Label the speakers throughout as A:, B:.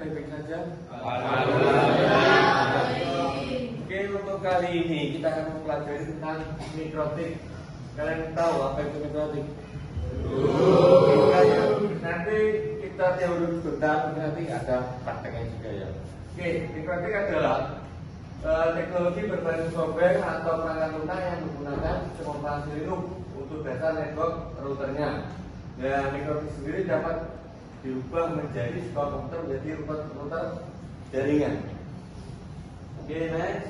A: baik-baik saja?
B: Alhamdulillah.
A: Oke, untuk kali ini kita akan mempelajari tentang mikrotik. Kalian tahu apa itu mikrotik? Nanti kita teori sebentar, nanti ada prakteknya juga ya. Oke, mikrotik adalah teknologi berbasis software atau perangkat lunak yang menggunakan sistem operasi Linux untuk dasar network routernya. Nah, mikrotik sendiri dapat diubah menjadi sebuah komputer menjadi router jaringan. Oke, next.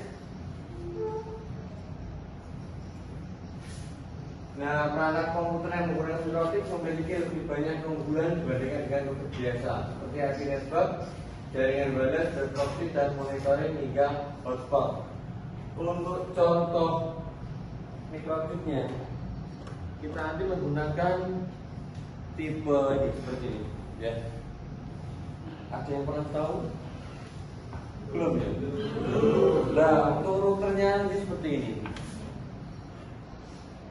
A: Nah, perangkat komputer yang menggunakan mikrotik memiliki lebih banyak keunggulan dibandingkan dengan komputer biasa, seperti IP network, jaringan wireless, proxy, dan monitoring hingga hotspot. Untuk contoh mikrotiknya, kita nanti menggunakan tipe ini seperti ini, ya. Ada yang pernah tahu? Belum ya? Nah, untuk routernya ini seperti ini.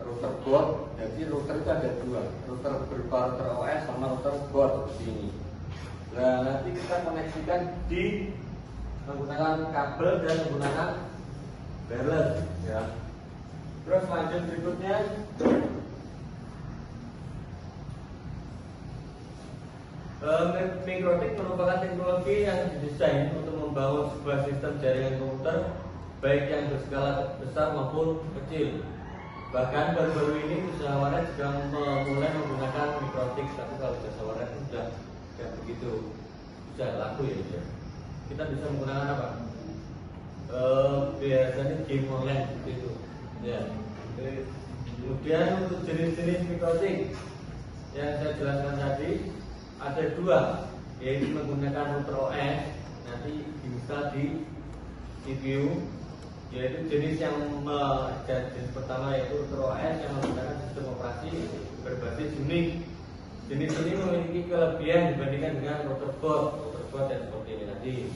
A: Router board, jadi router itu ada dua, router berupa router OS sama router board seperti ini. Nah, nanti kita koneksikan di menggunakan kabel dan menggunakan wireless, ya. Terus lanjut berikutnya, mikrotik merupakan teknologi yang didesain untuk membangun sebuah sistem jaringan komputer baik yang berskala besar maupun kecil. Bahkan baru-baru ini usaha warnet juga mulai menggunakan mikrotik, tapi kalau jasa warnet sudah tidak begitu bisa laku ya. Kita bisa menggunakan apa? Biasanya game online seperti itu. Ya. Kemudian untuk jenis-jenis mikrotik yang saya jelaskan tadi ada dua, yaitu menggunakan router OS nanti diinstal di CPU, yaitu jenis yang jenis pertama yaitu router OS yang menggunakan sistem operasi berbasis Unix. Jenis ini memiliki kelebihan dibandingkan dengan router board yang seperti ini tadi.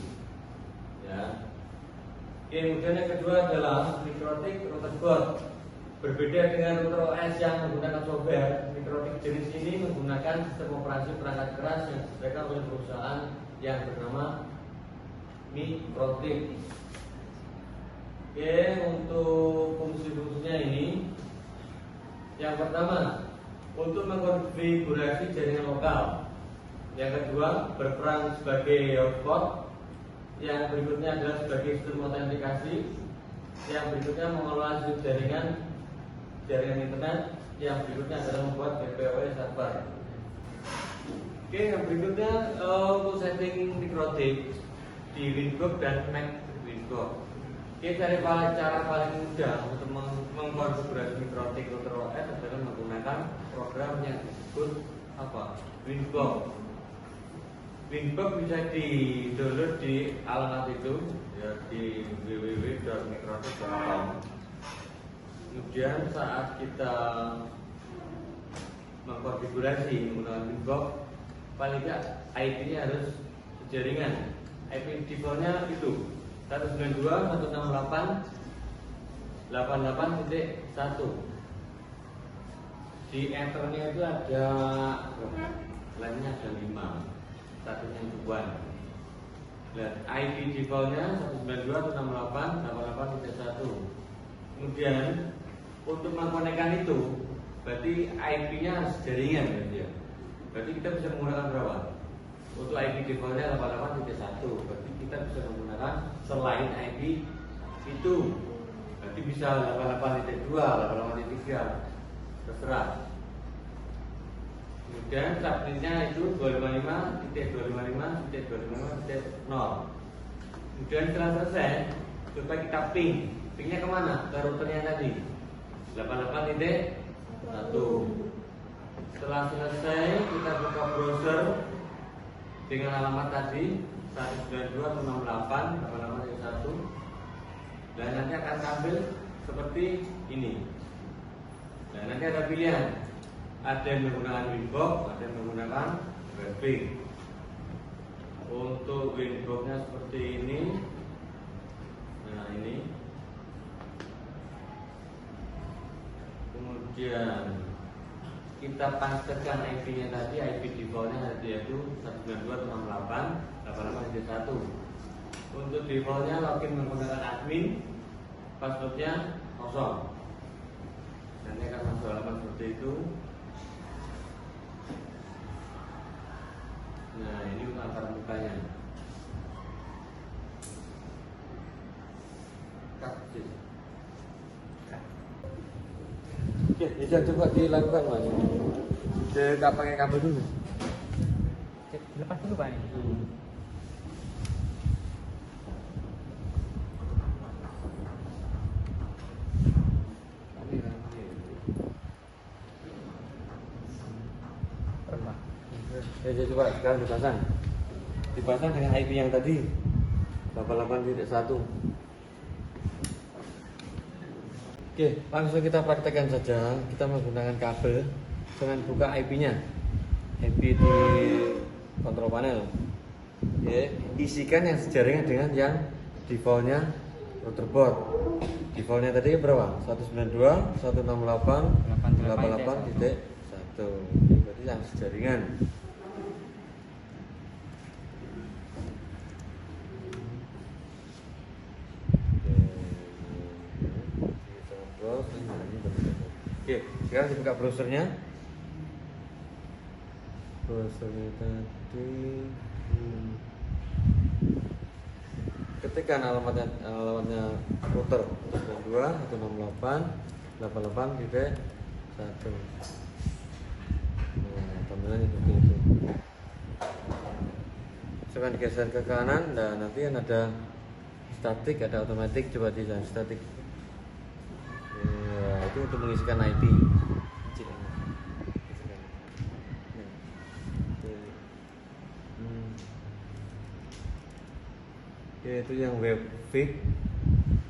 A: Ya. Kemudian yang kedua adalah mikrotik router board. Berbeda dengan router OS yang menggunakan software, mikrotik jenis ini menggunakan sistem operasi perangkat keras yang disediakan oleh perusahaan yang bernama Mikrotik. Oke, untuk fungsi-fungsinya ini, yang pertama untuk mengkonfigurasi jaringan lokal, yang kedua berperan sebagai hotspot, yang berikutnya adalah sebagai sistem autentikasi, yang berikutnya mengelola jaringan internet, yang berikutnya adalah membuat BPOE server. Oke, yang berikutnya untuk setting mikrotik di Winbox dan Mac Winbox. Oke, cara paling mudah untuk mengkonfigurasi mikrotik router OS adalah menggunakan program yang disebut apa? Winbox. Winbox bisa di-download di alamat itu, ya, di www.mikrotik.com. Kemudian saat kita mengkonfigurasi menggunakan Winbox, paling tidak IP-nya harus jaringan. IP defaultnya itu 192.168.88.1. Di enternya itu ada lainnya ada 5, satunya 2. Dan IP defaultnya 192.168.88.1. Kemudian untuk mengkonekkan itu, berarti IP-nya harus jaringan, berarti ya. Berarti kita bisa menggunakan berapa? Untuk IP defaultnya 88.1, berarti kita bisa menggunakan selain IP itu, berarti bisa 88.2, 88.3, terserah. Kemudian subnetnya itu 255.255.255.0. Kemudian setelah selesai, coba kita pingnya kemana? Ke routernya tadi 88.1. Setelah selesai, kita buka browser dengan alamat tadi 192.168.88.1, dan nanti akan tampil seperti ini. Dan nanti ada pilihan, ada yang menggunakan Winbox, ada yang menggunakan Webfing. Untuk Winboxnya seperti ini. Nah, ini. Kemudian kita pastikan IP-nya tadi, IP defaultnya yaitu 192.168.88.1. titik 1. Untuk defaultnya login menggunakan admin, passwordnya kosong. Nanti akan masuk halaman seperti itu. Nah, ini untuk antar mukanya. Oke, bisa coba dilakukan Mas. Kita pakai kabel dulu.
B: Lepas dulu Pak.
A: Ya, coba sekarang dipasang dengan IP yang tadi 88.1. Oke, langsung kita praktekkan saja. Kita menggunakan kabel dengan buka IP-nya, IP di kontrol panel. Oke, isikan yang sejaringan dengan yang defaultnya router board. Defaultnya tadi berapa? 192.168.88.1. Berarti yang sejaringan. Oke, sekarang dibuka browsernya. Browsernya tadi ketikkan alamatnya router 192.168.88.1. Nah, tampilannya seperti itu. Coba digeser ke kanan, dan nanti kan ada statik, ada otomatis. Coba di statik. Ya, itu untuk mengisikan IP. Oke, itu yang webfix.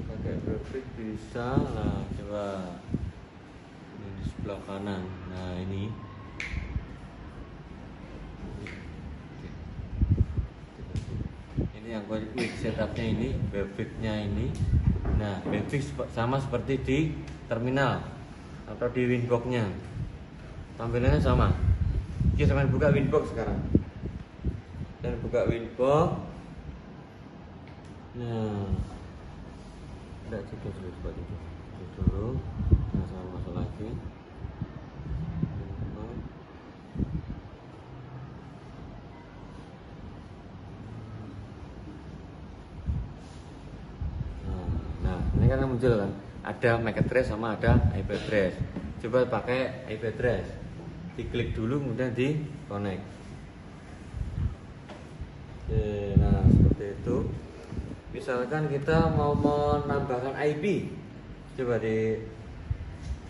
A: Pakai webfix bisa lah. Coba ini di sebelah kanan. Nah, ini yang quick setupnya ini, webfixnya ini. Nah, webfix sama seperti di terminal atau di Winbox-nya, tampilannya sama. Kita akan buka Winbox sekarang, dan buka Winbox. Nah, tidak cukup dulu, coba dulu. Nah, saya masuk lagi. Ini kan muncul kan, ada MAC address sama ada IP address. Coba pakai IP address, diklik dulu kemudian di connect. Oke, nah seperti itu. Misalkan kita mau menambahkan IP, coba di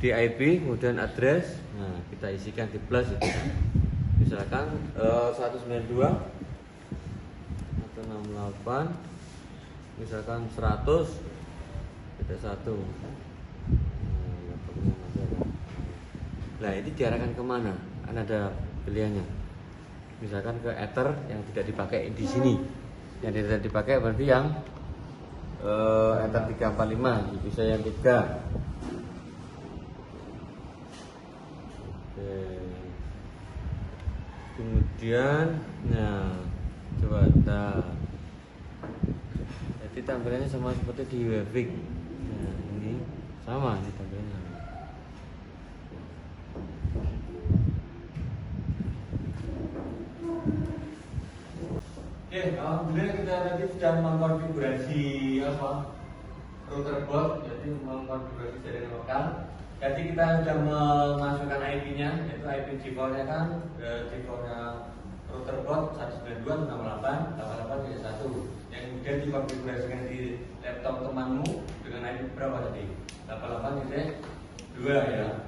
A: IP kemudian address. Nah, kita isikan di plus itu. Misalkan 192.168, misalkan 100. Ada 1. Nah, ini diarahkan kemana? Kan ada pilihannya. Misalkan ke ether yang tidak dipakai di sini. Yang tidak dipakai berarti yang ether 345, bisa yang 3. Oke. Kemudian, nah, coba jadi tampilannya sama seperti di webfix. Nah, ini sama di tampilannya. Oke, alhamdulillah kita tadi sudah mengkonfigurasi router board, jadi mengkonfigurasi jaringan lokal. Jadi kita sudah memasukkan IP-nya, yaitu IP defaultnya kan defaultnya router board 192.168.88.1. Yang kemudian dikonfigurasikan di laptop temanmu dengan IP berapa tadi? 88.2 ya.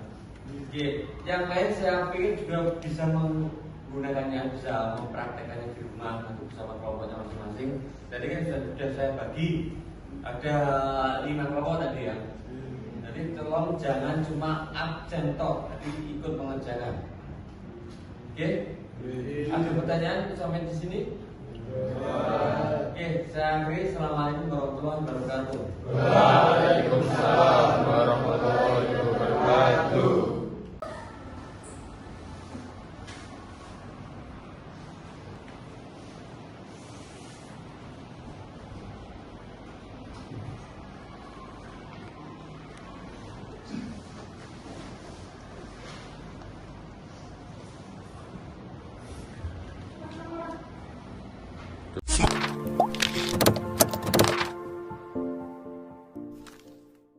A: Oke, yang lain saya pikir juga bisa menggunakannya, bisa mempraktekannya di rumah untuk bersama kelompoknya masing-masing. Jadi kan sudah saya bagi ada 5 kelompok tadi ya. Jadi tolong jangan cuma absen toh, tapi ikut mengerjakan. Oke? Ada pertanyaan sampai di sini? Oke, saya akhiri. Assalamualaikum warahmatullahi wabarakatuh.
C: Waalaikumsalam warahmatullahi wabarakatuh.